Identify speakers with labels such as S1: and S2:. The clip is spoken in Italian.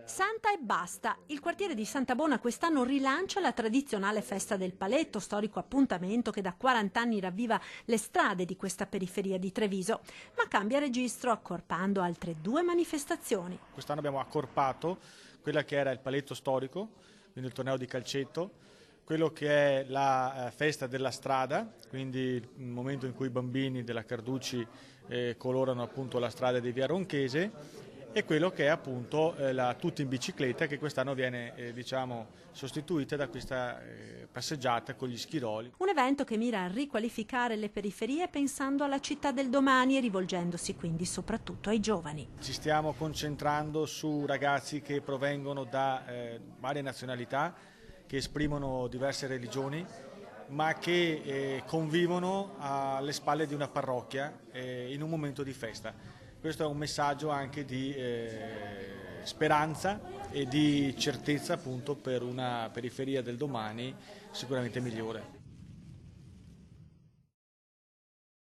S1: Santa e basta. Il quartiere di Santa Bona quest'anno rilancia la tradizionale festa del Paletto, storico appuntamento che da 40 anni ravviva le strade di questa periferia di Treviso, ma cambia registro accorpando altre 2 manifestazioni.
S2: Quest'anno abbiamo accorpato quella che era il Paletto storico, quindi il torneo di calcetto, quello che è la festa della strada, quindi il momento in cui i bambini della Carducci colorano appunto la strada di Via Ronchese, e quello che è appunto la tuta in bicicletta, che quest'anno viene sostituita da questa passeggiata con gli schiroli.
S1: Un evento che mira a riqualificare le periferie pensando alla città del domani e rivolgendosi quindi soprattutto ai giovani.
S2: Ci stiamo concentrando su ragazzi che provengono da varie nazionalità, che esprimono diverse religioni, ma che convivono alle spalle di una parrocchia in un momento di festa. Questo è un messaggio anche di speranza e di certezza appunto per una periferia del domani sicuramente migliore.